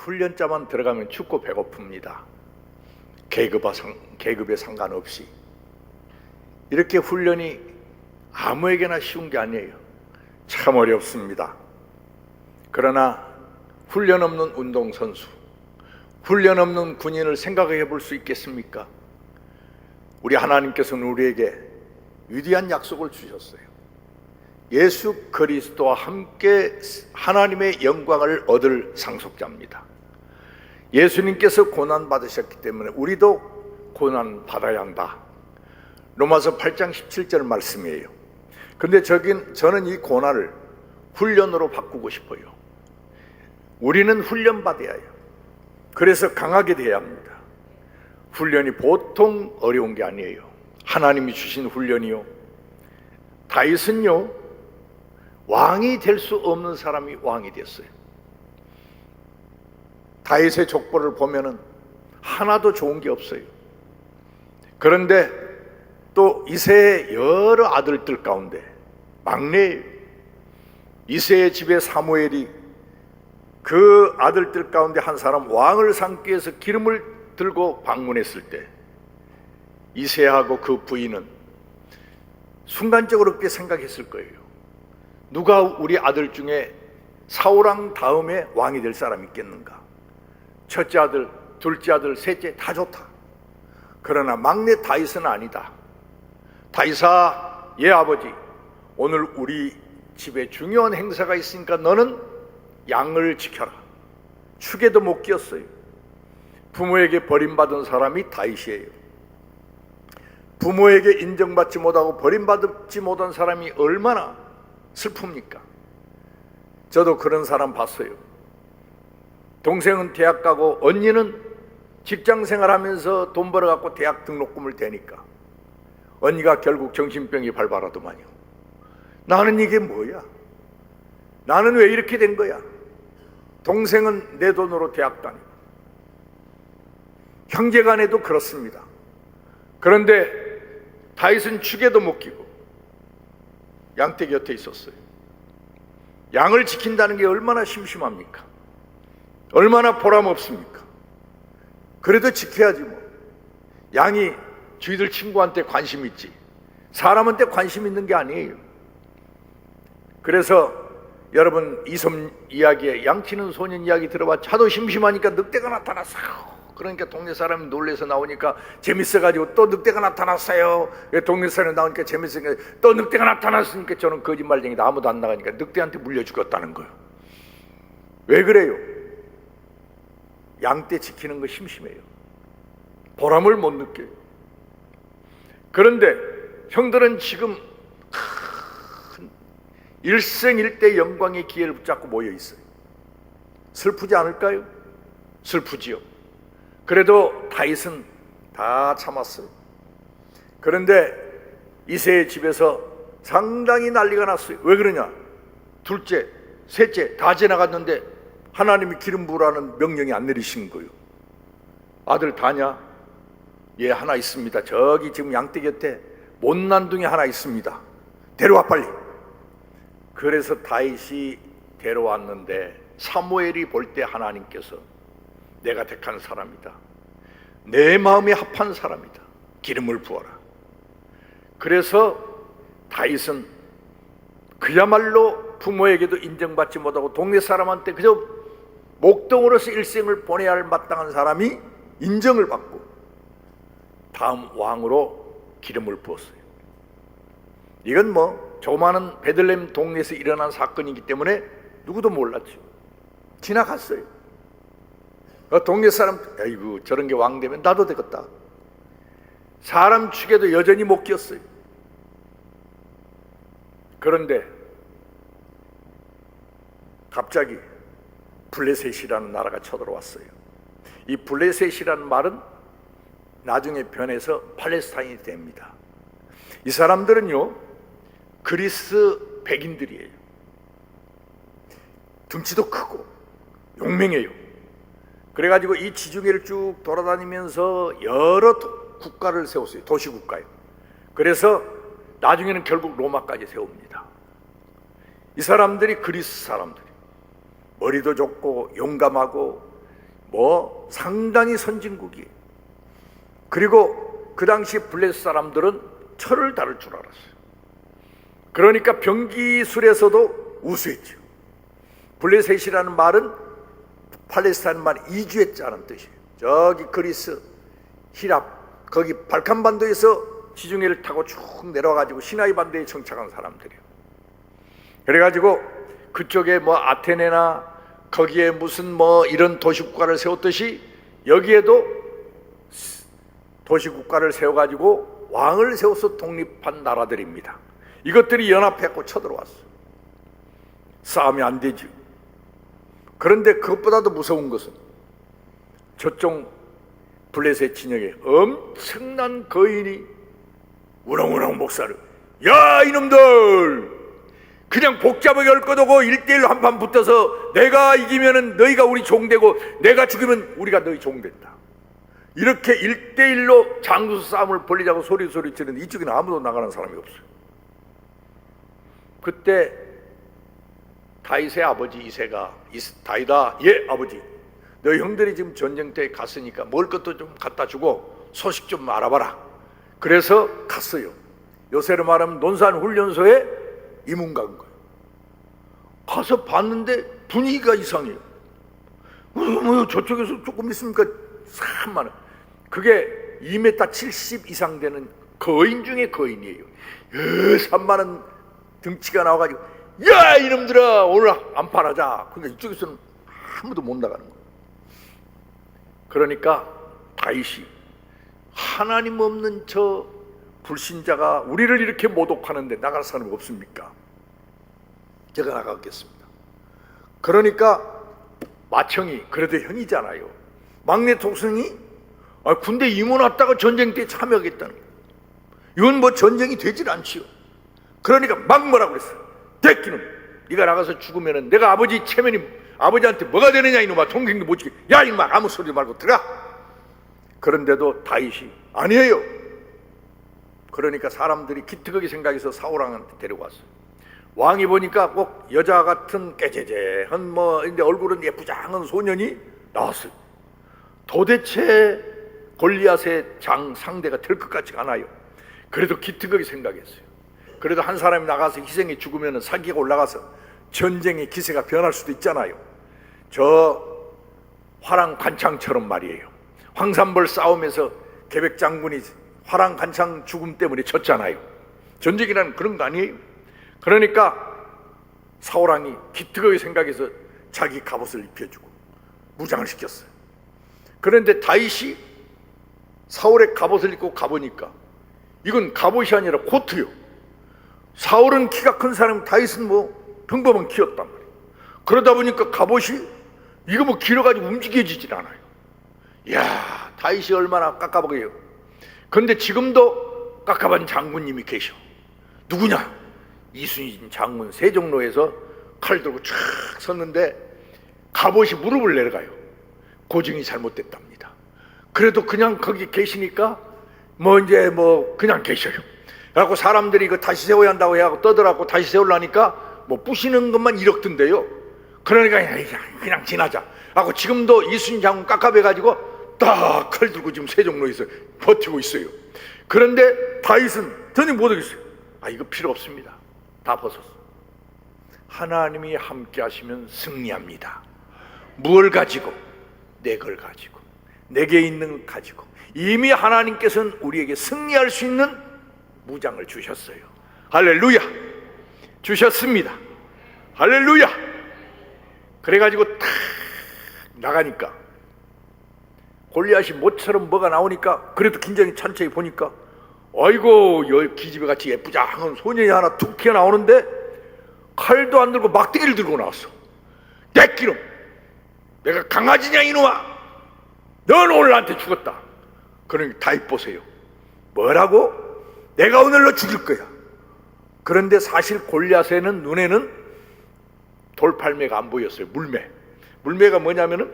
훈련자만 들어가면 춥고 배고픕니다. 계급에 상관없이. 이렇게 훈련이 아무에게나 쉬운 게 아니에요. 참 어렵습니다. 그러나 훈련 없는 운동선수, 훈련 없는 군인을 생각해 볼 수 있겠습니까? 우리 하나님께서는 우리에게 위대한 약속을 주셨어요. 예수 그리스도와 함께 하나님의 영광을 얻을 상속자입니다. 예수님께서 고난 받으셨기 때문에 우리도 고난 받아야 한다. 로마서 8장 17절 말씀이에요. 근데 저는 이 고난을 훈련으로 바꾸고 싶어요. 우리는 훈련 받아야 해요. 그래서 강하게 돼야 합니다. 훈련이 보통 어려운 게 아니에요. 하나님이 주신 훈련이요. 다윗은요, 왕이 될 수 없는 사람이 왕이 됐어요. 다윗의 족보를 보면은 하나도 좋은 게 없어요. 그런데 또 이새의 여러 아들들 가운데 막내예요. 이새의 집에 사무엘이 그 아들들 가운데 한 사람 왕을 삼기 위해서 기름을 들고 방문했을 때 이새하고 그 부인은 순간적으로 그렇게 생각했을 거예요. 누가 우리 아들 중에 사울왕 다음에 왕이 될 사람이 있겠는가? 첫째 아들, 둘째 아들, 셋째 다 좋다. 그러나 막내 다윗은 아니다. 다윗아, 예 아버지, 오늘 우리 집에 중요한 행사가 있으니까 너는 양을 지켜라. 축에도 못 끼었어요. 부모에게 버림받은 사람이 다윗이에요. 부모에게 인정받지 못하고 버림받지 못한 사람이 얼마나 슬픕니까? 저도 그런 사람 봤어요. 동생은 대학 가고 언니는 직장생활 하면서 돈 벌어갖고 대학 등록금을 대니까 언니가 결국 정신병이 발발하더만요. 나는 이게 뭐야? 나는 왜 이렇게 된 거야? 동생은 내 돈으로 대학 다니고 형제간에도 그렇습니다. 그런데 다윗은 축에도 못 끼고 양떼 곁에 있었어요. 양을 지킨다는 게 얼마나 심심합니까? 얼마나 보람 없습니까? 그래도 지켜야지 뭐. 양이 쥐들 친구한테 관심 있지 사람한테 관심 있는 게 아니에요. 그래서 여러분 이섬 이야기에 양치는 소년 이야기 들어봤죠? 하도 심심하니까 늑대가 나타났어요. 그러니까 동네 사람이 놀래서 나오니까 재밌어가지고 또 늑대가 나타났어요. 동네 사람이 나오니까 재밌으니까 또 늑대가 나타났으니까 저는 거짓말쟁이다. 아무도 안 나가니까 늑대한테 물려 죽었다는 거예요. 왜 그래요? 양떼 지키는 거 심심해요. 보람을 못 느껴요. 그런데 형들은 지금 큰 일생일대 영광의 기회를 붙잡고 모여 있어요. 슬프지 않을까요? 슬프지요. 그래도 다윗은 다 참았어요. 그런데 이새의 집에서 상당히 난리가 났어요. 왜 그러냐? 둘째, 셋째 다 지나갔는데 하나님이 기름 부으라는 명령이 안 내리신 거예요. 아들 다냐? 예, 하나 있습니다. 저기 지금 양떼 곁에 못난둥이 하나 있습니다. 데려와 빨리. 그래서 다윗이 데려왔는데 사무엘이 볼 때 하나님께서 내가 택한 사람이다. 내 마음에 합한 사람이다. 기름을 부어라. 그래서 다윗은 그야말로 부모에게도 인정받지 못하고 동네 사람한테 그저 목동으로서 일생을 보내야 할 마땅한 사람이 인정을 받고 다음 왕으로 기름을 부었어요. 이건 뭐 조그마한 베들레헴 동네에서 일어난 사건이기 때문에 누구도 몰랐죠. 지나갔어요. 동네 사람, 아이고 저런 게 왕 되면 나도 되겠다. 사람 축에도 여전히 못 끼었어요. 그런데 갑자기 블레셋이라는 나라가 쳐들어왔어요. 이 블레셋이라는 말은 나중에 변해서 팔레스타인이 됩니다. 이 사람들은요 그리스 백인들이에요. 등치도 크고 용맹해요. 그래가지고 이 지중해를 쭉 돌아다니면서 여러 국가를 세웠어요. 도시국가요. 그래서 나중에는 결국 로마까지 세웁니다. 이 사람들이 그리스 사람들이 머리도 좋고 용감하고 상당히 선진국이에요. 그리고 그 당시 블레셋 사람들은 철을 다룰 줄 알았어요. 그러니까 병기술에서도 우수했죠. 블레셋이라는 말은 팔레스타인 말 이주했자는 뜻이에요. 저기 그리스, 히랍, 거기 발칸반도에서 지중해를 타고 쭉 내려와가지고 시나이 반도에 정착한 사람들이에요. 그래가지고 그쪽에 아테네나 거기에 무슨 이런 도시국가를 세웠듯이 여기에도 도시국가를 세워가지고 왕을 세워서 독립한 나라들입니다. 이것들이 연합해갖고 쳐들어왔어요. 싸움이 안 되죠. 그런데 그것보다도 무서운 것은 저쪽 블레셋 진영에 엄청난 거인이 우렁우렁 목사를, 야 이놈들 그냥 복잡하게 할 것 없고 1대1로 한판 붙어서 내가 이기면은 너희가 우리 종되고 내가 죽으면 우리가 너희 종된다. 이렇게 1대1로 장수 싸움을 벌리자고 소리 지르는데 이쪽에는 아무도 나가는 사람이 없어요. 그때 다윗의 아버지 이새가, 다윗아, 예 아버지, 너희 형들이 지금 전쟁터에 갔으니까 먹을 것도 좀 갖다 주고 소식 좀 알아봐라. 그래서 갔어요. 요새로 말하면 논산훈련소에 이문 간 거예요. 가서 봤는데 분위기가 이상해요. 저쪽에서 조금 있으니까 참 많아. 그게 2m 70 이상 되는 거인 중에 거인이에요. 산만한 등치가 나와가지고, 야 이놈들아 오늘 안팔하자. 그러니까 이쪽에서는 아무도 못 나가는 거예요. 그러니까 다윗이 하나님 없는 저 불신자가 우리를 이렇게 모독하는데 나갈 사람이 없습니까? 제가 나가겠습니다. 그러니까 마청이, 그래도 형이잖아요, 막내 동생이 군대 임원 왔다가 전쟁 때 참여하겠다는 거예요. 이건 전쟁이 되질 않지요. 그러니까 막 뭐라고 그랬어요. 대끼는 네가 나가서 죽으면은 내가 아버지 체면이 아버지한테 뭐가 되느냐 이놈아. 동생도 못 지게, 야 이놈아 아무 소리 말고 들어가. 그런데도 다윗이 아니에요. 그러니까 사람들이 기특하게 생각해서 사울왕한테 데려왔어요. 왕이 보니까 꼭 여자 같은 깨재재한 근데 얼굴은 예쁘장한 소년이 나왔어요. 도대체 골리앗의 장 상대가 될 것 같지가 않아요. 그래도 기특하게 생각했어요. 그래도 한 사람이 나가서 희생해 죽으면 사기가 올라가서 전쟁의 기세가 변할 수도 있잖아요. 저 화랑관창처럼 말이에요. 황산벌 싸움에서 계백 장군이 화랑관창 죽음 때문에 졌잖아요. 전쟁이라는 그런 거 아니에요. 그러니까 사울왕이 기특하게 생각해서 자기 갑옷을 입혀주고 무장을 시켰어요. 그런데 다윗이 사울의 갑옷을 입고 가보니까 이건 갑옷이 아니라 코트요. 사울은 키가 큰 사람, 다윗은 평범한 키였단 말이에요. 그러다 보니까 갑옷이 이거 길어가지고 움직여지질 않아요. 이야, 다윗이 얼마나 깝깝하게요. 그런데 지금도 깝깝한 장군님이 계셔. 누구냐? 이순신 장군 세종로에서 칼 들고 쫙 섰는데 갑옷이 무릎을 내려가요. 고증이 잘못됐답니다. 그래도 그냥 거기 계시니까 그냥 계셔요. 그래갖고 사람들이 이거 다시 세워야 한다고 해갖고 떠들어갖고 다시 세우려니까 부시는 것만 이렇던데요. 그러니까 그냥 지나자 하고 지금도 이순신 장군 깝깝해가지고 딱 칼 들고 지금 세종로에서 버티고 있어요. 그런데 다윗은 전혀 못하겠어요. 이거 필요 없습니다. 다 벗었어. 하나님이 함께 하시면 승리합니다. 무엇을 가지고? 내 걸 가지고, 내게 있는 걸 가지고. 이미 하나님께서는 우리에게 승리할 수 있는 무장을 주셨어요. 할렐루야. 주셨습니다. 할렐루야. 그래가지고 탁 나가니까 골리앗이 모처럼 뭐가 나오니까 그래도 긴장이 찬찬히 보니까 아이고 기집애 같이 예쁘장한 소년이 하나 툭 튀어나오는데 칼도 안 들고 막대기를 들고 나왔어. 내 기름, 내가 강아지냐 이놈아, 넌 오늘 나한테 죽었다. 그러니까 다윗 보세요. 뭐라고? 내가 오늘 너 죽일 거야. 그런데 사실 골리앗의 눈에는 돌팔매가 안 보였어요. 물매가 뭐냐면은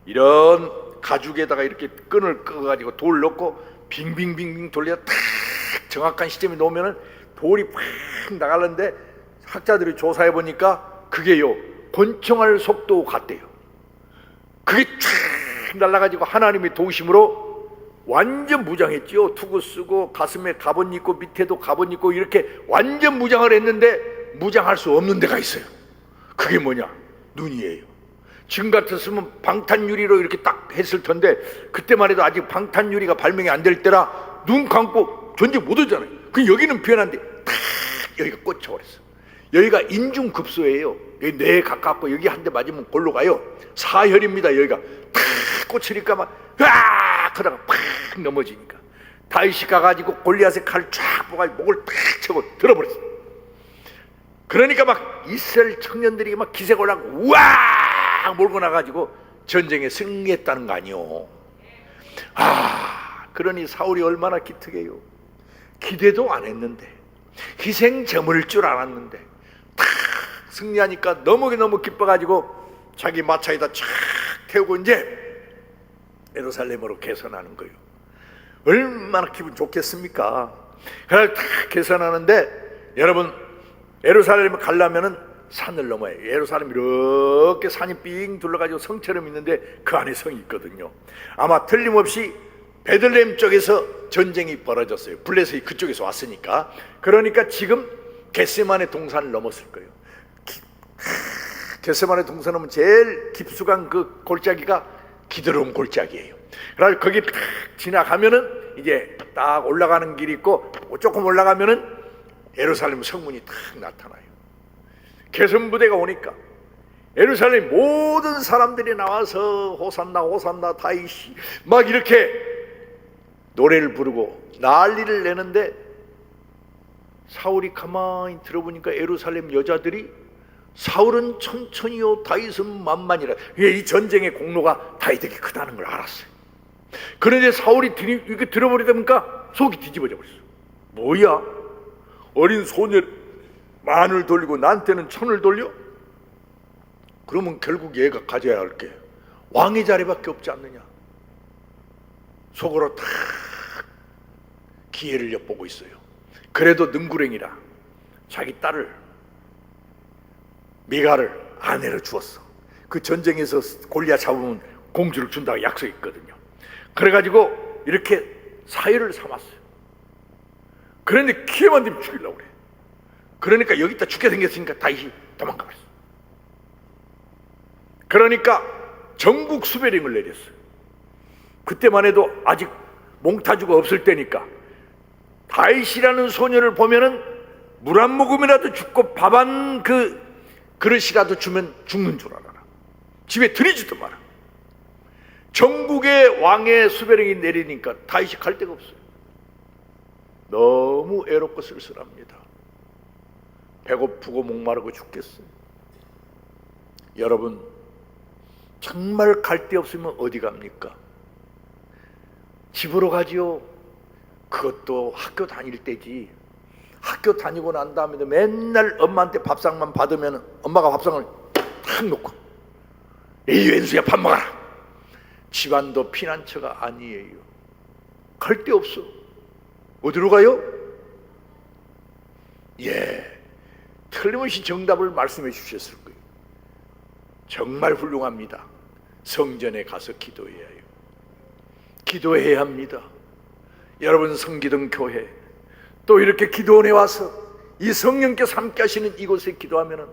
이런 가죽에다가 이렇게 끈을 끄가지고 돌 넣고 빙빙빙빙 돌려 탁 정확한 시점에 놓으면은 돌이 팍 나가는데 학자들이 조사해 보니까 그게요 권총알 속도 같대요. 그게 쫙 날아가지고 하나님의 도우심으로 완전 무장했죠. 투구 쓰고 가슴에 갑옷 입고 밑에도 갑옷 입고 이렇게 완전 무장을 했는데 무장할 수 없는 데가 있어요. 그게 뭐냐? 눈이에요. 지금 같았으면 방탄유리로 이렇게 딱 했을 텐데 그때만 해도 아직 방탄유리가 발명이 안 될 때라 눈 감고 전쟁 못 오잖아요. 그 여기는 변한데 탁 여기가 꽂혀버렸어. 여기가 인중급소예요. 여기 뇌에 가깝고 여기 한 대 맞으면 골로 가요. 사혈입니다. 여기가 탁 꽂히니까 막 으악 하다가 팍 넘어지니까 다윗이 가가지고 골리앗의 칼을 쫙 뽑아가지고 목을 탁 쳐고 들어버렸어. 그러니까 막 이스라엘 청년들이 막 기세가 올라가고 우와 몰고 나가지고 전쟁에 승리했다는 거 아니요. 그러니 사울이 얼마나 기특해요. 기대도 안 했는데 희생 저물 줄 알았는데 탁 승리하니까 너무 기뻐가지고 자기 마차에다 쫙 태우고 이제 예루살렘으로 개선하는 거예요. 얼마나 기분 좋겠습니까? 그날 탁 개선하는데 여러분 예루살렘을 가려면은 산을 넘어요. 예루살렘 이렇게 산이 삥 둘러가지고 성처럼 있는데 그 안에 성이 있거든요. 아마 틀림없이 베들레헴 쪽에서 전쟁이 벌어졌어요. 블레셋이 그쪽에서 왔으니까. 그러니까 지금 겟세마네 동산을 넘었을 거예요. 겟세마네 동산 넘으면 제일 깊숙한 그 골짜기가 기드론 골짜기예요. 그래서 거기 딱 지나가면은 이제 딱 올라가는 길이 있고 조금 올라가면은 예루살렘 성문이 딱 나타나요. 개선부대가 오니까 예루살렘 모든 사람들이 나와서 호산나 호산나 다윗이 막 이렇게 노래를 부르고 난리를 내는데 사울이 가만히 들어보니까 예루살렘 여자들이 사울은 천천히요 다윗은 만만이라. 이 전쟁의 공로가 다윗에게 크다는 걸 알았어요. 그런데 사울이 이렇게 들어버리다 보니까 속이 뒤집어져 버렸어. 뭐야? 어린 소녀 만을 돌리고 나한테는 천을 돌려? 그러면 결국 얘가 가져야 할 게 왕의 자리밖에 없지 않느냐. 속으로 탁 기회를 엿보고 있어요. 그래도 능구랭이라 자기 딸을 미가를 아내로 주었어. 그 전쟁에서 골리앗 잡으면 공주를 준다고 약속했거든요. 그래가지고 이렇게 사유를 삼았어요. 그런데 기회만 되면 죽이려고 그래. 그러니까 여기다 죽게 생겼으니까 다윗이 도망가 버렸어. 그러니까 전국 수배령을 내렸어요. 그때만 해도 아직 몽타주가 없을 때니까 다윗이라는 소녀를 보면은 물 한 모금이라도 죽고 밥 한 그릇이라도 주면 죽는 줄 알아라. 집에 들이지도 마라. 전국의 왕의 수배령이 내리니까 다윗이 갈 데가 없어요. 너무 애롭고 쓸쓸합니다. 배고프고 목마르고 죽겠어요. 여러분 정말 갈 데 없으면 어디 갑니까? 집으로 가지요. 그것도 학교 다닐 때지. 학교 다니고 난 다음에도 맨날 엄마한테 밥상만 받으면 엄마가 밥상을 탁 놓고 이 왼수야 밥 먹어라. 집안도 피난처가 아니에요. 갈 데 없어. 어디로 가요? 틀림없이 정답을 말씀해 주셨을 거예요. 정말 훌륭합니다. 성전에 가서 기도해야 해요. 기도해야 합니다. 여러분 성기동 교회 또 이렇게 기도원에 와서 이 성령께서 함께 하시는 이곳에 기도하면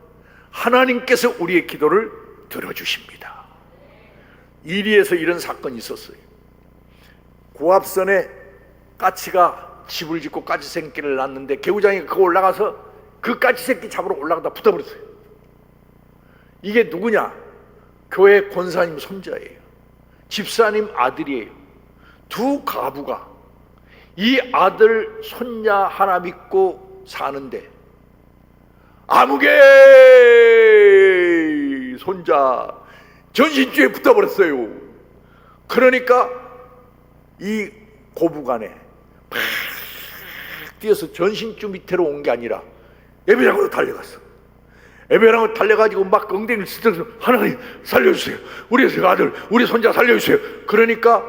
하나님께서 우리의 기도를 들어주십니다. 이리에서 이런 사건이 있었어요. 고압선에 까치가 집을 짓고 까치 새끼를 낳았는데 개구장이 그거 올라가서 그 까치 새끼 잡으러 올라가다 붙어버렸어요. 이게 누구냐? 교회 권사님 손자예요. 집사님 아들이에요. 두 가부가 이 아들 손자 하나 믿고 사는데 아무개 손자 전신주에 붙어버렸어요. 그러니까 이 고부간에 팍 뛰어서 전신주 밑으로 온 게 아니라 예배당으로 달려갔어. 예배당으로 달려가지고 막 엉덩이를 쓰면서 하나님 살려주세요. 우리 아들 우리 손자 살려주세요. 그러니까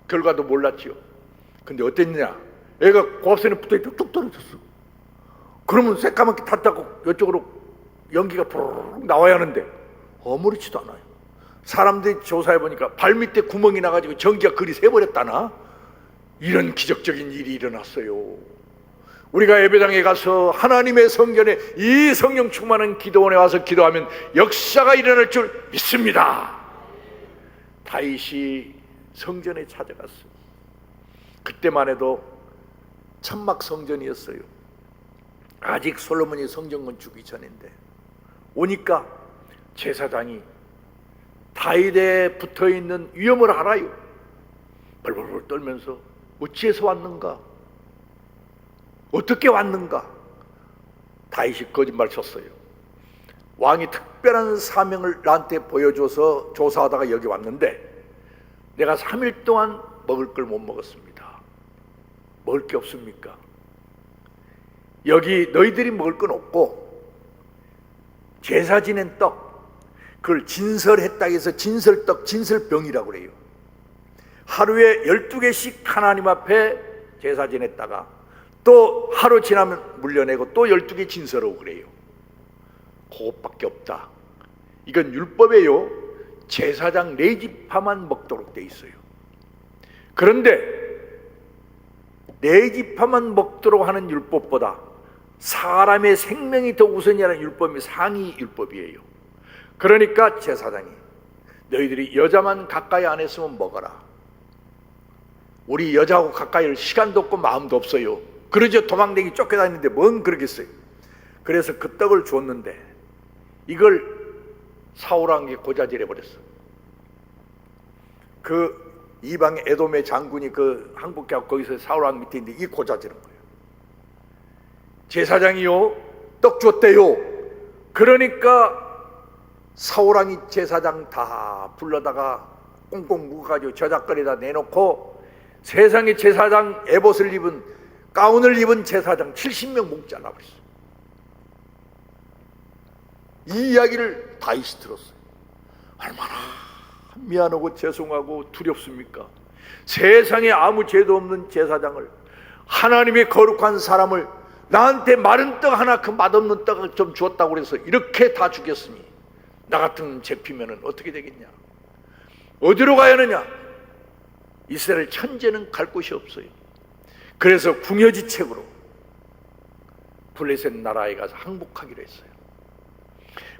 결과도 몰랐지요. 근데 어땠냐? 애가 고압선에 붙어있다 뚝 떨어졌어. 그러면 새까맣게 탔다고 이쪽으로 연기가 부르륵 나와야 하는데 아무렇지도 않아요. 사람들이 조사해 보니까 발밑에 구멍이 나가지고 전기가 그리 새버렸다나? 이런 기적적인 일이 일어났어요. 우리가 예배당에 가서 하나님의 성전에 이 성령 충만한 기도원에 와서 기도하면 역사가 일어날 줄 믿습니다. 다윗이 성전에 찾아갔어요. 그때만 해도 천막 성전이었어요. 아직 솔로몬이 성전 건축이 전인데 오니까 제사장이 다윗에 붙어있는 위험을 알아요. 벌벌벌 떨면서 어찌해서 왔는가? 어떻게 왔는가? 다윗이 거짓말 쳤어요. 왕이 특별한 사명을 나한테 보여줘서 조사하다가 여기 왔는데 내가 3일 동안 먹을 걸 못 먹었습니다. 먹을 게 없습니까? 여기 너희들이 먹을 건 없고 제사 지낸 떡, 그걸 진설했다 해서 진설떡, 진설병이라고 그래요. 하루에 12개씩 하나님 앞에 제사 지냈다가 또 하루 지나면 물려내고 또 12개 진설하고 그래요. 그것밖에 없다. 이건 율법이에요. 제사장 네지파만 먹도록 돼 있어요. 그런데 네지파만 먹도록 하는 율법보다 사람의 생명이 더 우선이라는 율법이 상위 율법이에요. 그러니까 제사장이 너희들이 여자만 가까이 안 했으면 먹어라. 우리 여자하고 가까이 할 시간도 없고 마음도 없어요. 그러죠. 도망다니기 쫓겨다니는데 뭔 그러겠어요. 그래서 그 떡을 줬는데 이걸 사울왕이 고자질해 버렸어. 그 이방의 에돔의 장군이 그 항복해서 거기서 사울왕 밑에 있는데 이 고자질한 거예요. 제사장이요 떡 줬대요. 그러니까 사울왕이 제사장 다 불러다가 꽁꽁 묶어가지고 저작거리다 내놓고 세상에 제사장 에봇을 입은 가운을 입은 제사장 70명 목 잘라버렸어. 이 이야기를 다윗이 들었어요. 얼마나 미안하고 죄송하고 두렵습니까? 세상에 아무 죄도 없는 제사장을, 하나님의 거룩한 사람을 나한테 마른 떡 하나, 그 맛없는 떡을 좀 주었다고 그래서 이렇게 다 죽였으니 나 같은 잡히면 어떻게 되겠냐? 어디로 가야 하느냐? 이스라엘 천재는 갈 곳이 없어요. 그래서 궁여지책으로 블레셋 나라에 가서 항복하기로 했어요.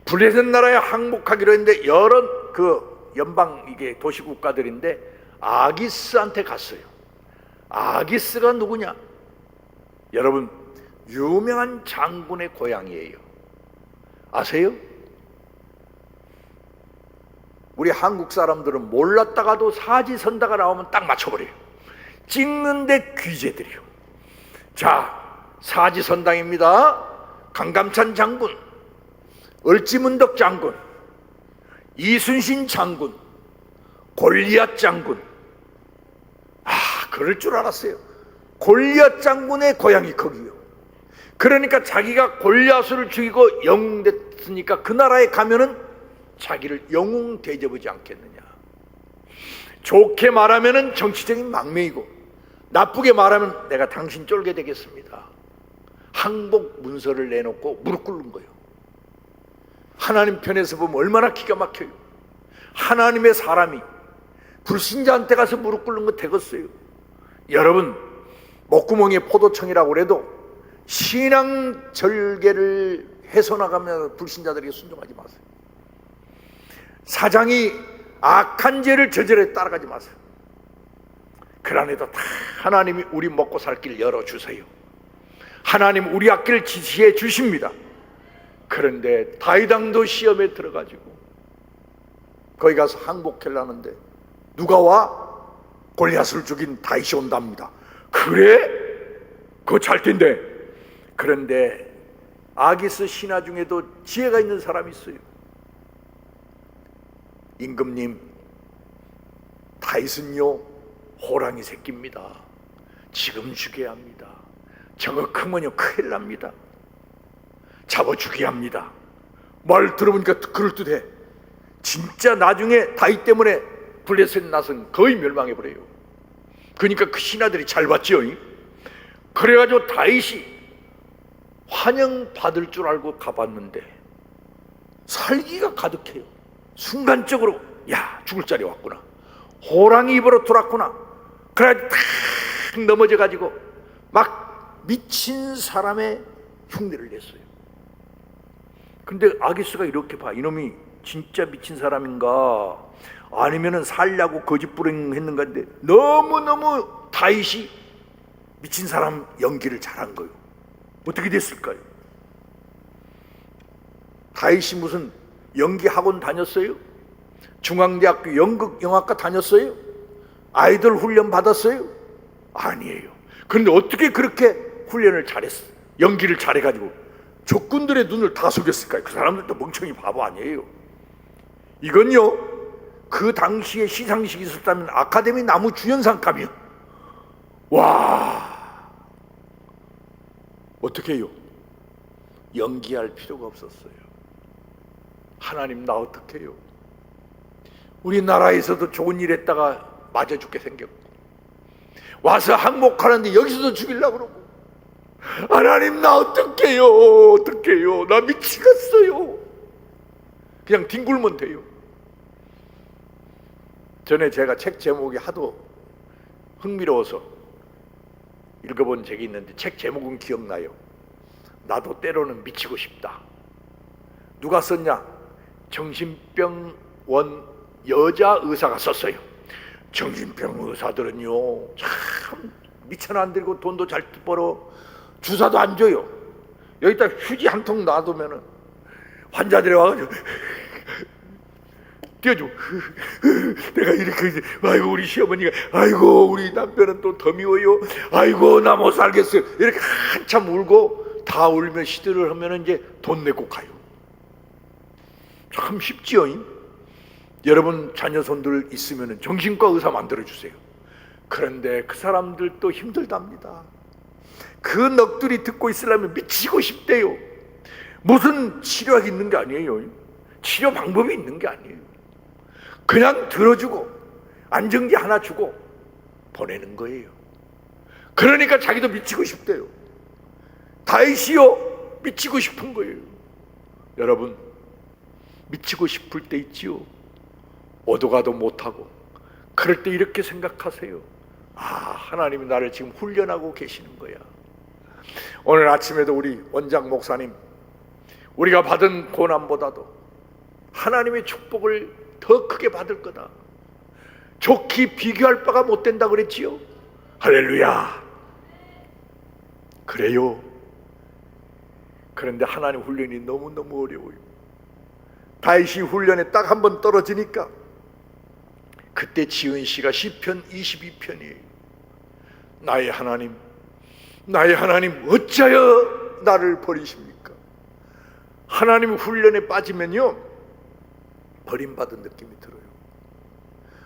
블레셋 나라에 항복하기로 했는데 여러 그 연방 이게 도시 국가들인데 아기스한테 갔어요. 아기스가 누구냐? 여러분 유명한 장군의 고향이에요. 아세요? 우리 한국 사람들은 몰랐다가도 사지선다가 나오면 딱 맞춰버려요. 찍는데 귀재들이요. 자, 사지선당입니다. 강감찬 장군, 을지문덕 장군, 이순신 장군, 골리앗 장군. 그럴 줄 알았어요. 골리앗 장군의 고향이 거기요. 그러니까 자기가 골리앗을 죽이고 영웅됐으니까 그 나라에 가면은 자기를 영웅 대접하지 않겠느냐. 좋게 말하면은 정치적인 망명이고 나쁘게 말하면 내가 당신 쫄게 되겠습니다. 항복 문서를 내놓고 무릎 꿇는 거예요. 하나님 편에서 보면 얼마나 기가 막혀요. 하나님의 사람이 불신자한테 가서 무릎 꿇는 거 되겠어요. 여러분 목구멍에 포도청이라고 그래도 신앙 절개를 해서나가면 불신자들에게 순종하지 마세요. 사장이 악한 죄를 저질러 따라가지 마세요. 그러나도 다 하나님이 우리 먹고 살 길 열어주세요. 하나님 우리 앞길 지시해 주십니다. 그런데 다윗 왕도 시험에 들어가지고 거기 가서 항복하려는데 누가 와? 골리앗을 죽인 다윗이 온답니다. 그래? 그거 잘 텐데. 그런데 아기스 신하 중에도 지혜가 있는 사람이 있어요. 임금님, 다윗은요 호랑이 새끼입니다. 지금 죽여야 합니다. 저거 크면요 큰일 납니다. 잡아 죽여야 합니다. 말 들어보니까 그럴듯해. 진짜 나중에 다윗 때문에 블레셋 나선 거의 멸망해버려요. 그러니까 그 신하들이 잘 봤지요. 그래가지고 다윗이 환영받을 줄 알고 가봤는데 살기가 가득해요. 순간적으로 야, 죽을 자리 왔구나. 호랑이 입으로 돌았구나. 그래 탁 넘어져가지고 막 미친 사람의 흉내를 냈어요. 근데 아기스가 이렇게 봐. 이놈이 진짜 미친 사람인가 아니면은 살려고 거짓 불행했는가 인데 너무너무 다윗이 미친 사람 연기를 잘한 거예요. 어떻게 됐을까요? 다윗이 무슨 연기 학원 다녔어요? 중앙대학교 연극 영화과 다녔어요? 아이돌 훈련 받았어요? 아니에요. 그런데 어떻게 그렇게 훈련을 잘했어? 연기를 잘해가지고 적군들의 눈을 다 속였을까요? 그 사람들도 멍청이 바보 아니에요. 이건요, 그 당시에 시상식이 있었다면 아카데미 나무 주연상감이요. 와, 어떻게 해요? 연기할 필요가 없었어요. 하나님, 나 어떻게 해요? 우리나라에서도 좋은 일 했다가 맞아 죽게 생겼고, 와서 항복하는데 여기서도 죽이려고 그러고, 하나님, 나 어떡해요? 어떡해요? 나 미치겠어요. 그냥 뒹굴면 돼요. 전에 제가 책 제목이 하도 흥미로워서 읽어본 책이 있는데 책 제목은 기억나요. 나도 때로는 미치고 싶다. 누가 썼냐? 정신병원 여자 의사가 썼어요. 정신병 의사들은요 참 미천 안 들고 돈도 잘 벌어, 주사도 안 줘요. 여기다 휴지 한 통 놔두면은 환자들이 와가지고 띄워줘. 내가 이렇게, 아이고 우리 시어머니가, 아이고 우리 남편은 또 더 미워요, 아이고 나 못 살겠어요, 이렇게 한참 울고 다 울며 시들을 하면 이제 돈 내고 가요. 참 쉽지요. 여러분 자녀 손들 있으면 정신과 의사 만들어주세요. 그런데 그 사람들도 힘들답니다. 그 넋들이 듣고 있으려면 미치고 싶대요. 무슨 치료가 있는 게 아니에요. 치료 방법이 있는 게 아니에요. 그냥 들어주고 안정기 하나 주고 보내는 거예요. 그러니까 자기도 미치고 싶대요. 다윗이요 미치고 싶은 거예요. 여러분, 미치고 싶을 때 있지요. 오도 가도 못하고 그럴 때 이렇게 생각하세요. 아, 하나님이 나를 지금 훈련하고 계시는 거야. 오늘 아침에도 우리 원장 목사님, 우리가 받은 고난보다도 하나님의 축복을 더 크게 받을 거다, 좋게 비교할 바가 못 된다 그랬지요. 할렐루야. 그래요. 그런데 하나님 훈련이 너무너무 어려워요. 다윗이 훈련에 딱 한 번 떨어지니까 그때 지은 시가 시편 22편이에요. 나의 하나님, 나의 하나님, 어찌하여 나를 버리십니까? 하나님 훈련에 빠지면요 버림받은 느낌이 들어요.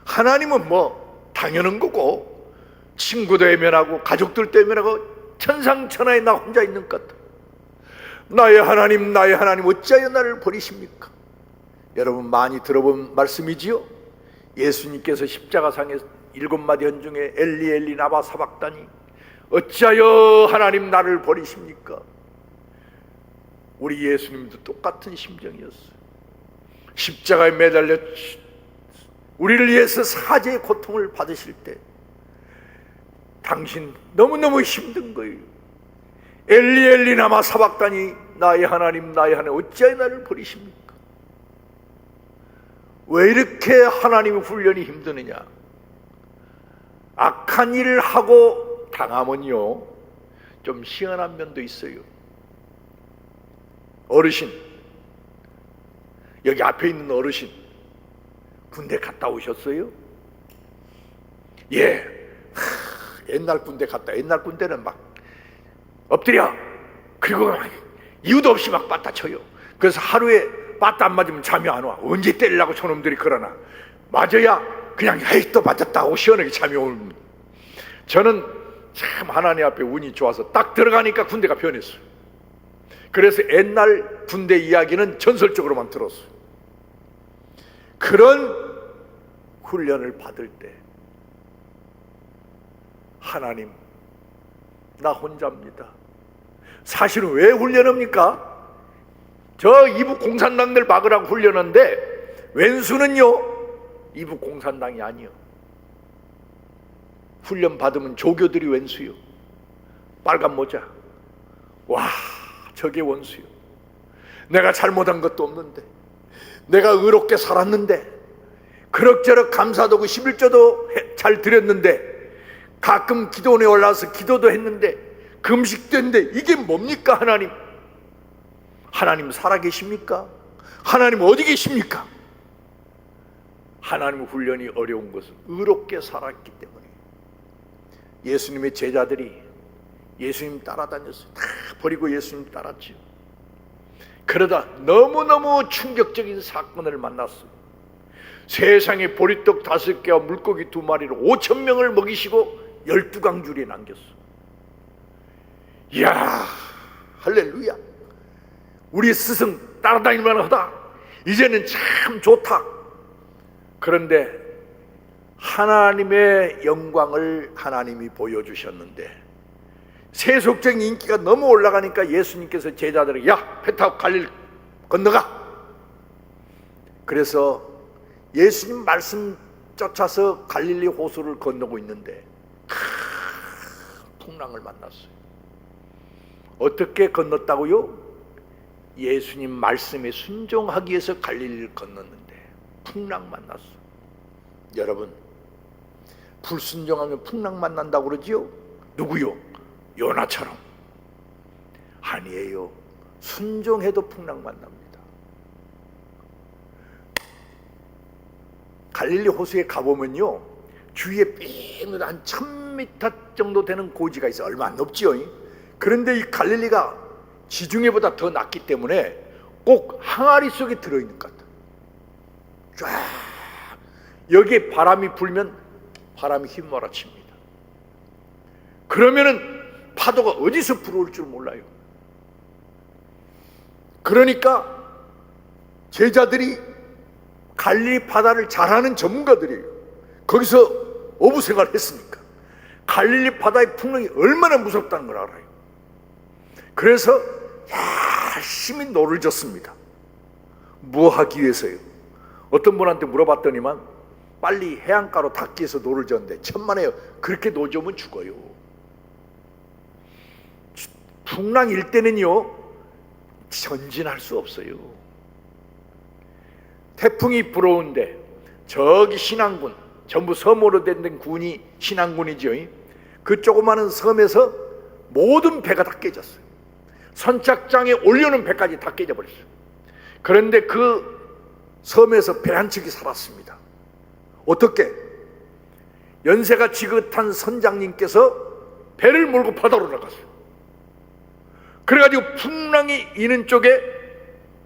하나님은 뭐 당연한 거고, 친구도 외면하고 가족들도 외면하고 천상천하에 나 혼자 있는 것 같아. 나의 하나님, 나의 하나님, 어찌하여 나를 버리십니까? 여러분 많이 들어본 말씀이지요. 예수님께서 십자가상에 7마디 헌중에 엘리 엘리 나바 사박다니, 어찌하여 하나님 나를 버리십니까? 우리 예수님도 똑같은 심정이었어요. 십자가에 매달려 우리를 위해서 사죄의 고통을 받으실 때 당신 너무너무 힘든 거예요. 엘리 엘리 나마 사박다니, 나의 하나님, 나의 하나님, 어찌하여 나를 버리십니까? 왜 이렇게 하나님의 훈련이 힘드느냐? 악한 일을 하고 당하면요 좀 시원한 면도 있어요. 어르신, 여기 앞에 있는 어르신 군대 갔다 오셨어요? 예. 옛날 군대 갔다. 옛날 군대는 막 엎드려, 그리고 막 이유도 없이 막 빠따 쳐요. 그래서 하루에 빠따 안 맞으면 잠이 안 와. 언제 때리려고 저놈들이 그러나, 맞아야 그냥 에이 또 맞았다 하고 시원하게 잠이 옵니다. 저는 참 하나님 앞에 운이 좋아서 딱 들어가니까 군대가 변했어요. 그래서 옛날 군대 이야기는 전설적으로만 들었어요. 그런 훈련을 받을 때 하나님, 나 혼자입니다. 사실은 왜 훈련합니까? 저 이북 공산당들 막으라고 훈련하는데 왼수는요 이부 공산당이 아니요. 훈련 받으면 조교들이 왼수요. 빨간 모자. 와, 저게 원수요. 내가 잘못한 것도 없는데, 내가 의롭게 살았는데, 그럭저럭 감사도고 11조도 잘 드렸는데, 가끔 기도원에 올라와서 기도도 했는데, 금식도 했는데, 이게 뭡니까? 하나님? 하나님 살아계십니까? 하나님 어디 계십니까? 하나님 훈련이 어려운 것은 의롭게 살았기 때문에. 예수님의 제자들이 예수님 따라다녔어요. 다 버리고 예수님 따랐죠. 그러다 너무너무 충격적인 사건을 만났어요. 세상에 보리떡 5개와 물고기 2마리로 5,000명을 먹이시고 12강줄에 남겼어요. 이야, 할렐루야. 우리 스승 따라다닐만 하다. 이제는 참 좋다. 그런데 하나님의 영광을 하나님이 보여주셨는데, 세속적인 인기가 너무 올라가니까 예수님께서 제자들에게, 야, 배 타고 갈릴 건너가. 그래서 예수님 말씀 쫓아서 갈릴리 호수를 건너고 있는데 큰 풍랑을 만났어요. 어떻게 건넜다고요? 예수님 말씀에 순종하기 위해서 갈릴리를 건넜는데 풍랑 만났어요. 여러분, 불순종하면 풍랑 만난다고 그러지요? 누구요? 요나처럼. 아니에요. 순종해도 풍랑 만납니다. 갈릴리 호수에 가보면요, 주위에 삥 한 1000m 정도 되는 고지가 있어요. 얼마 안 높지요. 그런데 이 갈릴리가 지중해보다 더 낮기 때문에 꼭 항아리 속에 들어있는 것 같아요. 쫙 여기에 바람이 불면 바람이 휘몰아칩니다. 그러면은 파도가 어디서 불어올 줄 몰라요. 그러니까 제자들이 갈릴리 바다를 잘 아는 전문가들이에요. 거기서 어부 생활을 했으니까 갈릴리 바다의 풍랑이 얼마나 무섭다는 걸 알아요. 그래서 열심히 노를 졌습니다. 뭐 하기 위해서요? 어떤 분한테 물어봤더니만 빨리 해안가로 닿기 위해서 노를 졌는데, 천만에요. 그렇게 노져면 죽어요. 풍랑일 때는요, 전진할 수 없어요. 태풍이 불어오는데 저기 신안군, 전부 섬으로 된 군이 신안군이죠. 그 조그마한 섬에서 모든 배가 다 깨졌어요. 선착장에 올려놓은 배까지 다 깨져버렸어요. 그런데 그 섬에서 배 한 척이 살았습니다. 어떻게? 연세가 지긋한 선장님께서 배를 몰고 바다로 나갔어요. 그래가지고 풍랑이 이는 쪽에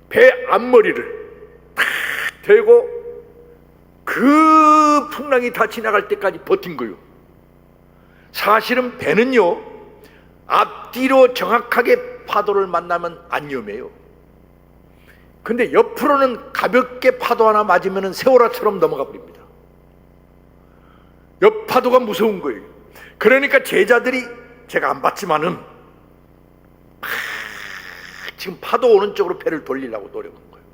배 앞머리를 탁 대고 그 풍랑이 다 지나갈 때까지 버틴 거예요. 사실은 배는요, 앞뒤로 정확하게 파도를 만나면 안 위험해요. 근데 옆으로는 가볍게 파도 하나 맞으면 세월아처럼 넘어가 버립니다. 옆 파도가 무서운 거예요. 그러니까 제자들이, 제가 안 봤지만은 지금 파도 오는 쪽으로 배를 돌리려고 노력한 거예요.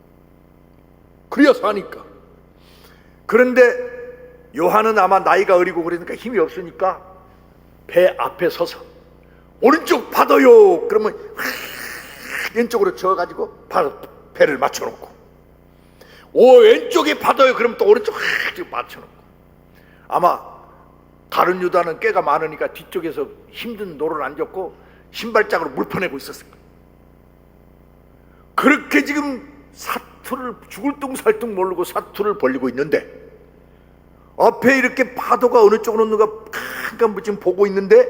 그래서 하니까. 그런데 요한은 아마 나이가 어리고 그러니까 힘이 없으니까 배 앞에 서서 오른쪽 파도요 그러면 왼쪽으로 저어가지고 배를 맞춰놓고, 왼쪽에 파도요 그러면 또 오른쪽 맞춰놓고. 아마 다른 유다는 꾀가 많으니까 뒤쪽에서 힘든 노를 안 젓고 신발장으로 물 퍼내고 있었을 거예요. 그렇게 지금 사투를 죽을 둥살둥 모르고 사투를 벌리고 있는데, 앞에 이렇게 파도가 어느 쪽으로 오는가 잠깐 지금 보고 있는데,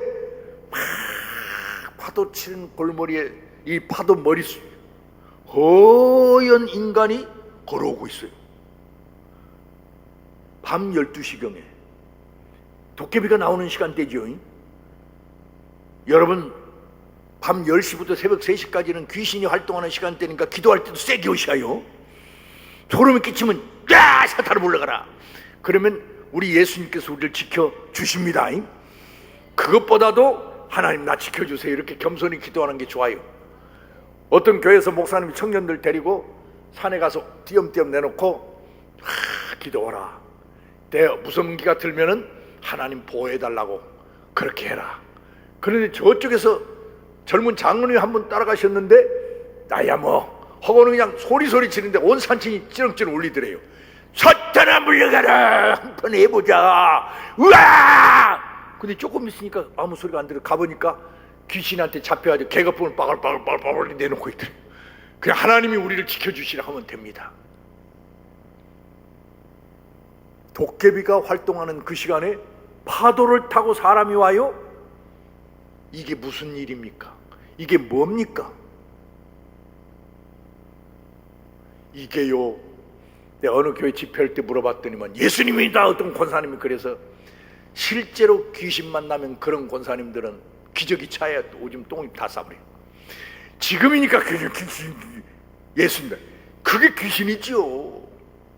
파도 치는 골머리에 이 파도 머릿속 허연 인간이 걸어오고 있어요. 밤 12시경에 도깨비가 나오는 시간대죠. 여러분, 밤 10시부터 새벽 3시까지는 귀신이 활동하는 시간대니까 기도할 때도 세게 오셔요. 소름이 끼치면 야, 사탄을 물러가라. 그러면 우리 예수님께서 우리를 지켜주십니다. 그것보다도 하나님 나 지켜주세요, 이렇게 겸손히 기도하는 게 좋아요. 어떤 교회에서 목사님이 청년들 데리고 산에 가서 띄엄띄엄 내놓고 기도하라. 무섭기가 들면은 하나님 보호해달라고 그렇게 해라. 그런데 저쪽에서 젊은 장로님이 한 분 따라가셨는데 나야 뭐 허거는 그냥 소리 지르는데 온 산층이 찌렁찌렁 울리더래요. 사탄아 물러가라, 한번 해보자. 우와! 근데 조금 있으니까 아무 소리가 안 들어. 가보니까 귀신한테 잡혀가지고 개거품을 빠글빠글 내놓고 있더래요. 그냥 하나님이 우리를 지켜주시라 하면 됩니다. 도깨비가 활동하는 그 시간에 파도를 타고 사람이 와요? 이게 무슨 일입니까? 이게 뭡니까? 이게요, 내가 어느 교회 집회할 때 물어봤더니만 예수님이다 어떤 권사님이 그래서 실제로 귀신 만나면 그런 권사님들은 기저귀 차야 오줌 똥이 다 싸버려요. 지금이니까 그게 귀신, 예수님, 그게 귀신이지요.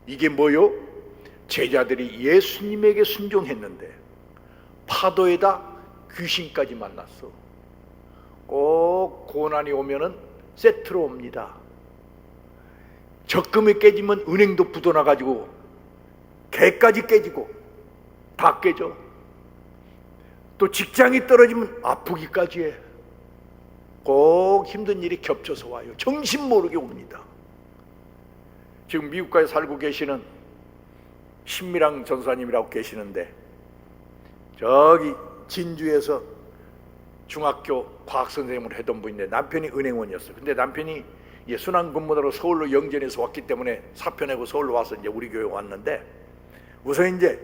이게 뭐요? 제자들이 예수님에게 순종했는데 파도에다 귀신까지 만났어. 꼭 고난이 오면은 세트로 옵니다. 적금이 깨지면 은행도 부도나가지고 개까지 깨지고 다 깨져. 또 직장이 떨어지면 아프기까지 해. 꼭 힘든 일이 겹쳐서 와요. 정신 모르게 옵니다. 지금 미국가에 살고 계시는 신미랑 전사님이라고 계시는데 저기 진주에서 중학교 과학선생님을 했던 분인데 남편이 은행원이었어요. 근데 남편이 순환근무자로 서울로 영전에서 왔기 때문에 사표 내고 서울로 와서 이제 우리 교회 왔는데 우선 이제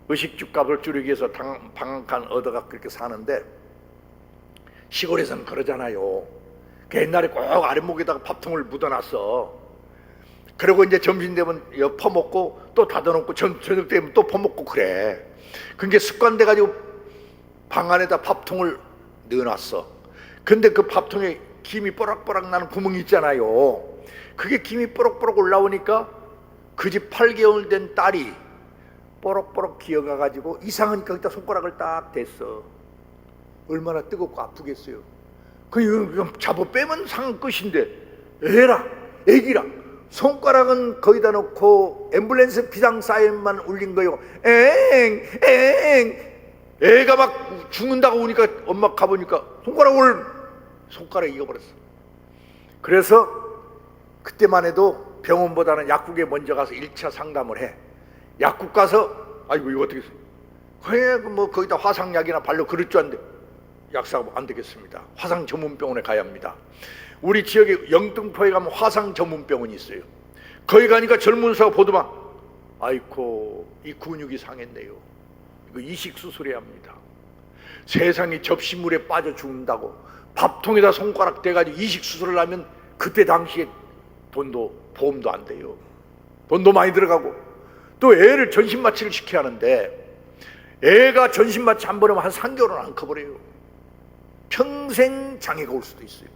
의식주 값을 줄이기 위해서 방 한 칸 얻어가 그렇게 사는데 시골에서는 그러잖아요. 그 옛날에 꼭 아랫목에다가 밥통을 묻어놨어. 그리고 이제 점심 되면 퍼먹고 또 닫아놓고 저녁 되면 또 퍼먹고 그래. 그게 습관돼 가지고 방 안에다 밥통을 넣어놨어. 근데 그 밥통에 김이 뽀락뽀락 나는 구멍이 있잖아요. 그게 김이 뽀록뽀록 올라오니까 그 집 8개월 된 딸이 뽀록뽀록 기어가가지고 이상하니까 거기다 손가락을 딱 댔어. 얼마나 뜨겁고 아프겠어요. 그냥 잡아 빼면 상 끝인데 애라 애기라 손가락은 거기다 놓고 앰뷸런스 비상 사인만 울린 거요. 엥 애가 막 죽는다고 오니까 엄마 가보니까 손가락이 익어버렸어. 그래서 그때만 해도 병원보다는 약국에 먼저 가서 1차 상담을 해. 약국 가서 아이고 이거 어떻게 그냥 뭐 거기다 화상약이나 발로 그럴 줄 아는데 약사가 안 되겠습니다. 화상 전문병원에 가야 합니다. 우리 지역에 영등포에 가면 화상 전문병원이 있어요. 거기 가니까 젊은 사가 보더만 아이고 이 근육이 상했네요. 이거 이식 수술해야 합니다. 세상이 접시물에 빠져 죽는다고 밥통에다 손가락 대가지고 이식 수술을 하면 그때 당시에 보험도 안 돼요. 돈도 많이 들어가고 또 애를 전신마취를 시켜야 하는데 애가 전신마취 한 번 하면 한 3개월은 안 커버려요. 평생 장애가 올 수도 있어요.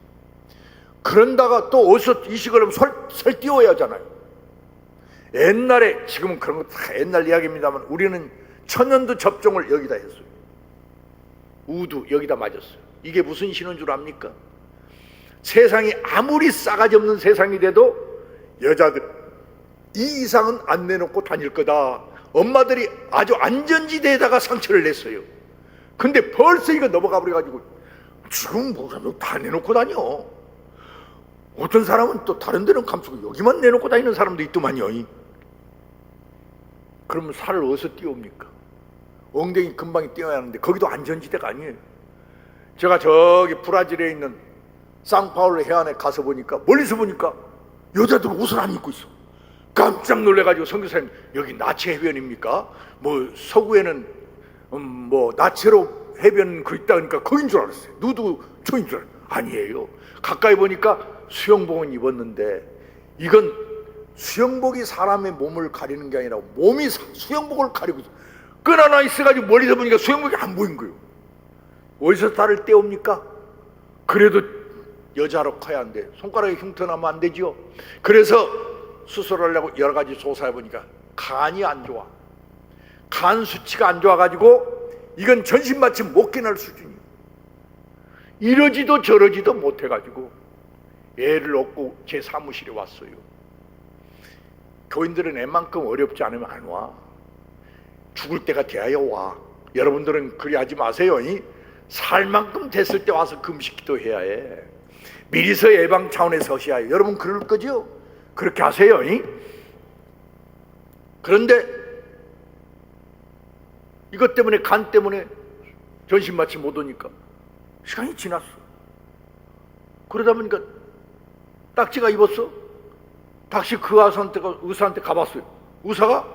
그런다가 또 어디서 이식을 하면 설 띄워야 하잖아요. 옛날에 지금은 그런 거 다 옛날 이야기입니다만 우리는 천연두 접종을 여기다 했어요. 우두 여기다 맞았어요. 이게 무슨 신호인 줄 압니까? 세상이 아무리 싸가지 없는 세상이 돼도 여자들 이 이상은 안 내놓고 다닐 거다. 엄마들이 아주 안전지대에다가 상처를 냈어요. 근데 벌써 이거 넘어가 버려가지고 지금 뭐가 다 내놓고 다녀. 어떤 사람은 또 다른 데는 감추고 여기만 내놓고 다니는 사람도 있더만요. 그러면 살을 어디서 띄웁니까? 엉덩이 금방이 띄워야 하는데 거기도 안전지대가 아니에요. 제가 저기 브라질에 있는 상파울루 해안에 가서 보니까 멀리서 보니까 여자들 옷을 안 입고 있어. 깜짝 놀래가지고 선교사님 여기 나체 해변입니까? 뭐 서구에는 뭐 나체로 해변 그 있다 그러니까 거긴 줄 알았어요. 누드 초인 줄 알았어요. 아니에요. 가까이 보니까 수영복은 입었는데 이건 수영복이 사람의 몸을 가리는 게 아니라 몸이 수영복을 가리고 있어. 끈 하나 있어가지고 멀리서 보니까 수영복이 안 보인 거예요. 어디서 달을 떼옵니까? 그래도 여자로 커야 안 돼. 손가락에 흉터 나면 안 되죠. 그래서 수술하려고 여러 가지 조사해보니까 간이 안 좋아. 간 수치가 안 좋아가지고 이건 전신마취 못 깨날 수준이에요. 이러지도 저러지도 못해가지고 애를 얻고 제 사무실에 왔어요. 교인들은 웬만큼 어렵지 않으면 안 와. 죽을 때가 돼야 와. 여러분들은 그리 하지 마세요. 살 만큼 됐을 때 와서 금식 기도해야 해. 미리서 예방 차원에서 하셔야 해. 여러분 그럴 거죠? 그렇게 하세요. 그런데 이것 때문에, 간 때문에 전신 마취 못 오니까 시간이 지났어. 그러다 보니까 딱지가 입었어. 다시 그 의사한테 가봤어요. 의사가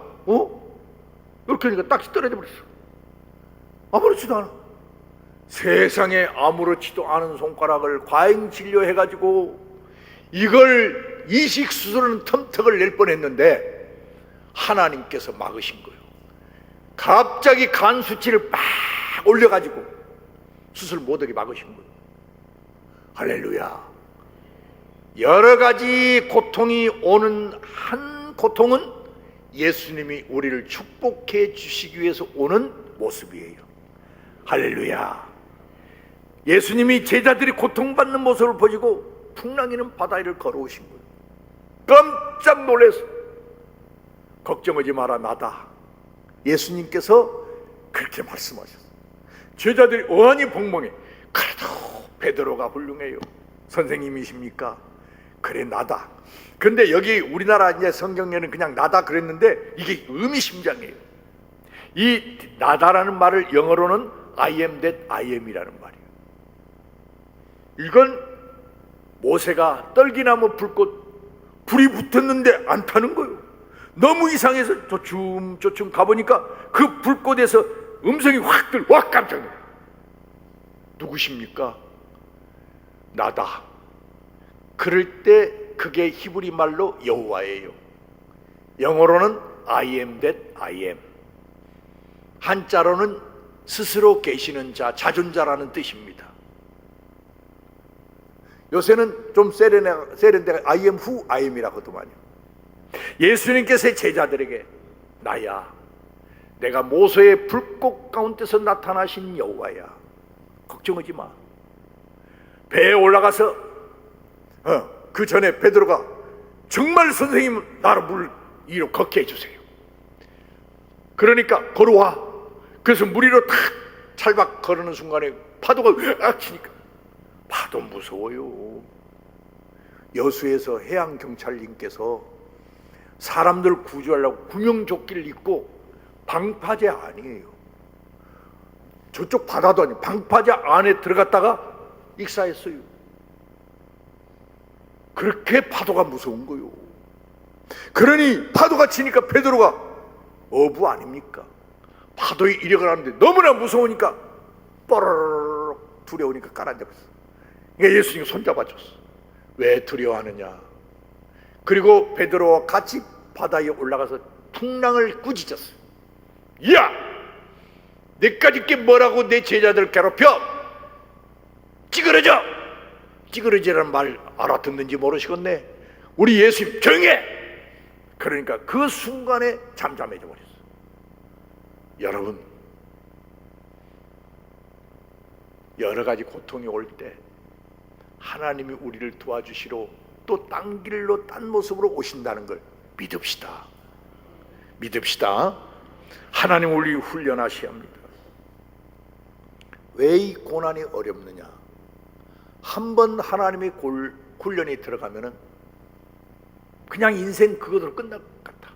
이렇게 하니까 딱지 떨어져 버렸어. 아무렇지도 않아. 세상에 아무렇지도 않은 손가락을 과잉 진료해가지고 이걸 이식 수술은 텀턱을 낼 뻔했는데 하나님께서 막으신 거예요. 갑자기 간 수치를 막 올려가지고 수술 못하게 막으신 거예요. 할렐루야. 여러 가지 고통이 오는 한 고통은 예수님이 우리를 축복해 주시기 위해서 오는 모습이에요. 할렐루야. 예수님이 제자들이 고통받는 모습을 보시고 풍랑이는 바다를 걸어오신 거예요. 깜짝 놀라서 걱정하지 마라, 나다. 예수님께서 그렇게 말씀하셨어요. 제자들이 어안이 벙벙해. 그래도 베드로가 훌륭해요. 선생님이십니까? 그래, 나다. 근데 여기 우리나라 이제 성경에는 그냥 나다 그랬는데 이게 의미심장해요. 이 나다라는 말을 영어로는 I am that I am이라는 말이에요. 이건 모세가 떨기나무 불꽃 불이 붙었는데 안 타는 거예요. 너무 이상해서 조춤 가보니까 그 불꽃에서 음성이 와, 깜짝 놀라요. 누구십니까? 나다. 그럴 때 그게 히브리 말로 여호와예요. 영어로는 I am that I am. 한자로는 스스로 계시는 자, 자존자라는 뜻입니다. 요새는 좀 세련되가 I am who I am이라고 하더만요. 예수님께서 제자들에게 나야, 내가 모세의 불꽃 가운데서 나타나신 여호와야. 걱정하지 마. 배에 올라가서 그 전에 베드로가 정말 선생님 나를 물 위로 걷게 해주세요. 그러니까 걸어와. 그래서 물 위로 탁 찰박 걸으는 순간에 파도가 으악 치니까, 파도 무서워요. 여수에서 해양경찰님께서 사람들 구조하려고 구명조끼를 입고, 방파제 아니에요, 저쪽 바다도 아니에요, 방파제 안에 들어갔다가 익사했어요. 그렇게 파도가 무서운 거요. 그러니 파도가 치니까 베드로가 어부 아닙니까? 파도에 이력을 하는데 너무나 무서우니까 뽀로로록 두려우니까 깔아앉았어. 그러니까 예수님이 손잡아줬어. 왜 두려워하느냐? 그리고 베드로와 같이 바다에 올라가서 풍랑을 꾸짖었어요. 야! 내까지 게 뭐라고 내 제자들 괴롭혀? 찌그러져! 찌그러지라는 말 알아듣는지 모르시겠네. 우리 예수님 조용해! 그러니까 그 순간에 잠잠해져 버렸어. 여러분, 여러 가지 고통이 올 때 하나님이 우리를 도와주시러 또 딴 길로 딴 모습으로 오신다는 걸 믿읍시다. 믿읍시다. 하나님 우리 훈련하셔야 합니다. 왜 이 고난이 어렵느냐? 한번 하나님의 훈련이 들어가면은 그냥 인생 그것으로 끝날 것 같아.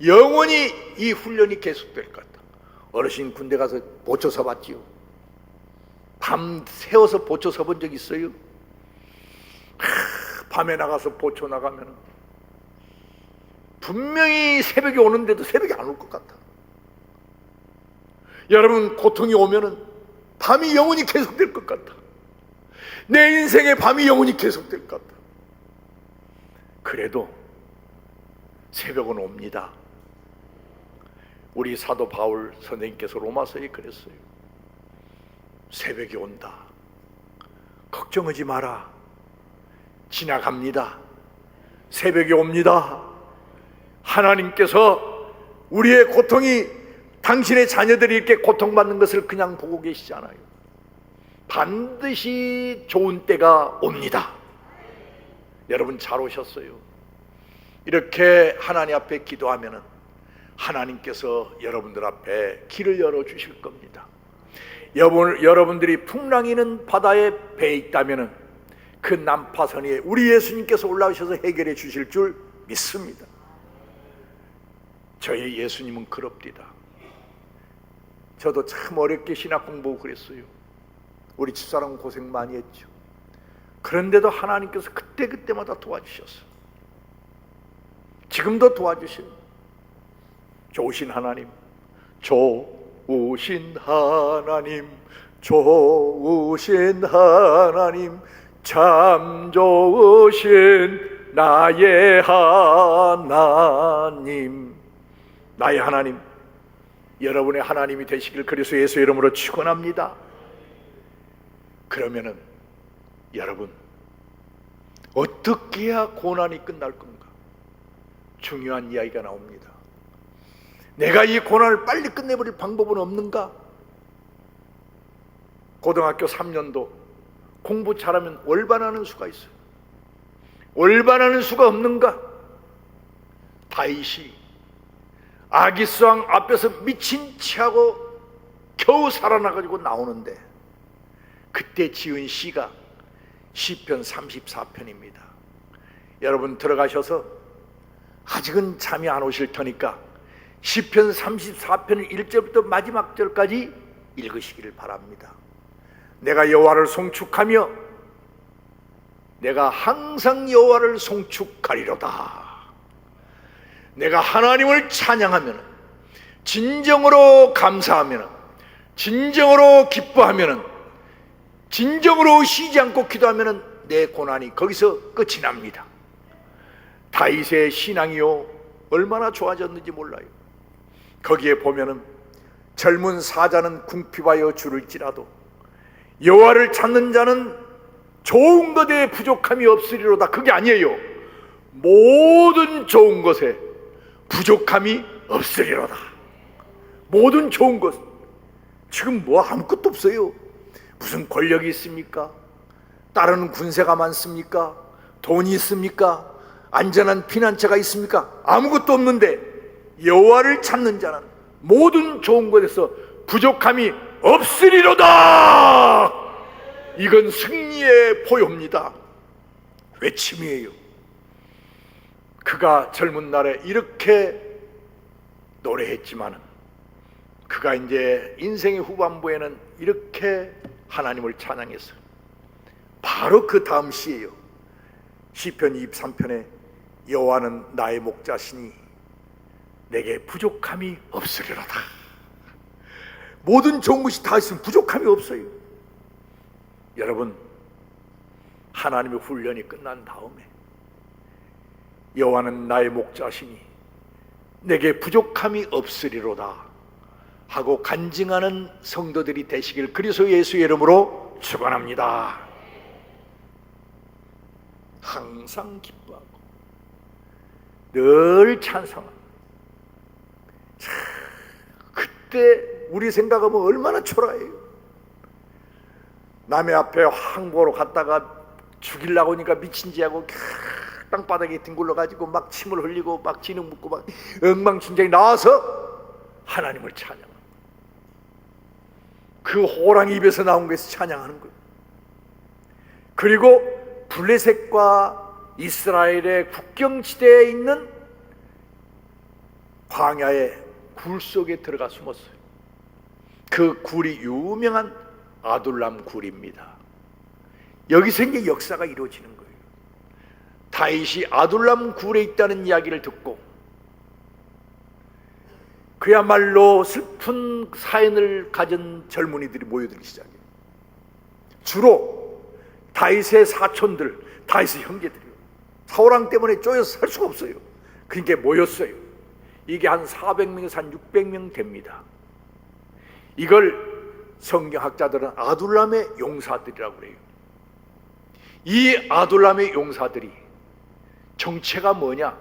영원히 이 훈련이 계속될 것 같아. 어르신 군대 가서 보초 서봤지요? 밤 새워서 보초 서본 적 있어요? 밤에 나가서 보초 나가면 분명히 새벽에 오는데도 새벽에 안 올 것 같아. 여러분, 고통이 오면은 밤이 영원히 계속될 것 같아. 내 인생의 밤이 영원히 계속될 것 같아. 그래도 새벽은 옵니다. 우리 사도 바울 선생님께서 로마서에 그랬어요. 새벽이 온다. 걱정하지 마라. 지나갑니다. 새벽이 옵니다. 하나님께서 우리의 고통이, 당신의 자녀들이 이렇게 고통받는 것을 그냥 보고 계시지 않아요. 반드시 좋은 때가 옵니다. 여러분 잘 오셨어요. 이렇게 하나님 앞에 기도하면은 하나님께서 여러분들 앞에 길을 열어주실 겁니다. 여러분들이 풍랑이는 바다에 배 있다면은 그 난파선 위에 우리 예수님께서 올라오셔서 해결해 주실 줄 믿습니다. 저희 예수님은 그럽디다. 저도 참 어렵게 신학 공부하고 그랬어요. 우리 집사람 고생 많이 했죠. 그런데도 하나님께서 그때마다 도와주셨어요. 지금도 도와주신 좋으신 하나님, 좋으신 하나님, 좋으신 하나님, 참 좋으신 나의 하나님. 나의 하나님, 여러분의 하나님이 되시길 그리스도 예수 이름으로 축원합니다. 그러면은 여러분, 어떻게 해야 고난이 끝날 건가? 중요한 이야기가 나옵니다. 내가 이 고난을 빨리 끝내버릴 방법은 없는가? 고등학교 3년도 공부 잘하면 월반하는 수가 있어요. 월반하는 수가 없는가? 다윗이 아기스왕 앞에서 미친 체하고 겨우 살아나가지고 나오는데 그때 지은 시가 시편 34편입니다. 여러분 들어가셔서 아직은 잠이 안 오실 테니까 시편 34편을 1절부터 마지막 절까지 읽으시기를 바랍니다. 내가 여호와를 송축하며 내가 항상 여호와를 송축하리로다. 내가 하나님을 찬양하면, 진정으로 감사하면, 진정으로 기뻐하면, 진정으로 쉬지 않고 기도하면 내 고난이 거기서 끝이 납니다. 다윗의 신앙이요 얼마나 좋아졌는지 몰라요. 거기에 보면은 젊은 사자는 궁핍하여 줄을지라도 여호와를 찾는 자는 좋은 것에 부족함이 없으리로다. 그게 아니에요. 모든 좋은 것에 부족함이 없으리로다. 모든 좋은 것. 지금 뭐 아무것도 없어요. 무슨 권력이 있습니까? 따르는 군세가 많습니까? 돈이 있습니까? 안전한 피난처가 있습니까? 아무것도 없는데 여호와를 찾는 자는 모든 좋은 것에서 부족함이 없으리로다. 이건 승리의 포효입니다. 외침이에요. 그가 젊은 날에 이렇게 노래했지만 그가 이제 인생의 후반부에는 이렇게 하나님을 찬양했어요. 바로 그 다음 시예요. 시편 23편에 여호와는 나의 목자시니 내게 부족함이 없으리로다. 모든 좋은 것이 다 있으면 부족함이 없어요. 여러분, 하나님의 훈련이 끝난 다음에 여호와는 나의 목자시니 내게 부족함이 없으리로다 하고 간증하는 성도들이 되시길 그리스도 예수의 이름으로 축원합니다. 항상 기뻐하고 늘 찬송하고. 그때 우리 생각하면 얼마나 초라해요. 남의 앞에 항복으로 갔다가 죽이려고 하니까 미친지 하고 땅바닥에 뒹굴러가지고 막 침을 흘리고 막 진흙 묻고 막 엉망진창이 나와서 하나님을 찬양하는, 그 호랑이 입에서 나온 것에서 찬양하는 거예요. 그리고 블레셋과 이스라엘의 국경지대에 있는 광야의 굴 속에 들어가 숨었어요. 그 굴이 유명한 아둘람 굴입니다. 여기서 이제 역사가 이루어지는 거예요. 다윗이 아둘람 굴에 있다는 이야기를 듣고 그야말로 슬픈 사연을 가진 젊은이들이 모여들기 시작해요. 주로 다윗의 사촌들, 다윗의 형제들이요. 사울왕 때문에 쪼여서 살 수가 없어요. 그러니까 모였어요. 이게 한 400명에서 한 600명 됩니다. 이걸 성경학자들은 아둘람의 용사들이라고 그래요. 이 아둘람의 용사들이 정체가 뭐냐?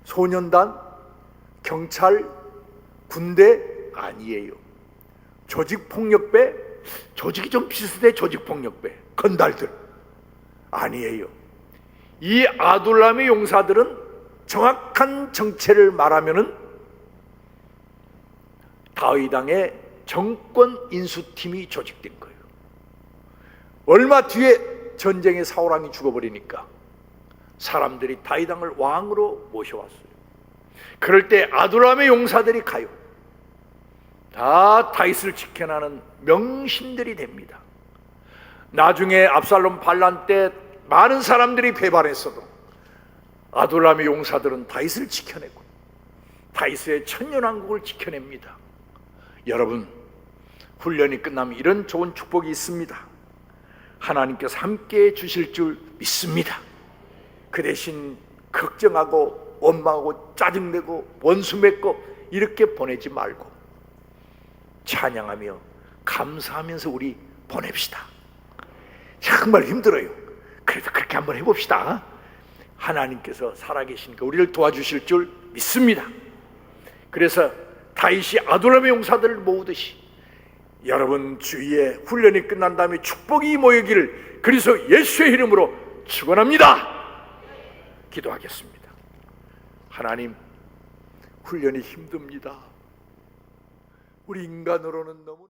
소년단, 경찰, 군대 아니에요. 조직폭력배, 조직이 좀 비슷해. 조직폭력배, 건달들 아니에요. 이 아둘람의 용사들은 정확한 정체를 말하면은 다윗 왕의 정권 인수팀이 조직된 거예요. 얼마 뒤에 전쟁에 사울 왕이 죽어버리니까 사람들이 다윗 왕을 왕으로 모셔왔어요. 그럴 때 아둘람의 용사들이 가요. 다 다윗을 지켜나는 명신들이 됩니다. 나중에 압살롬 반란 때 많은 사람들이 배반했어도 아둘람의 용사들은 다윗을 지켜내고 다윗의 천년왕국을 지켜냅니다. 여러분, 훈련이 끝나면 이런 좋은 축복이 있습니다. 하나님께서 함께해 주실 줄 믿습니다. 그 대신 걱정하고 원망하고 짜증내고 원수 맺고 이렇게 보내지 말고 찬양하며 감사하면서 우리 보냅시다. 정말 힘들어요. 그래도 그렇게 한번 해봅시다. 하나님께서 살아계시니까 우리를 도와주실 줄 믿습니다. 그래서 다윗이 아둘람의 용사들을 모으듯이 여러분 주위에 훈련이 끝난 다음에 축복이 모이기를 그리스도 예수의 이름으로 축원합니다. 기도하겠습니다. 하나님, 훈련이 힘듭니다. 우리 인간으로는 너무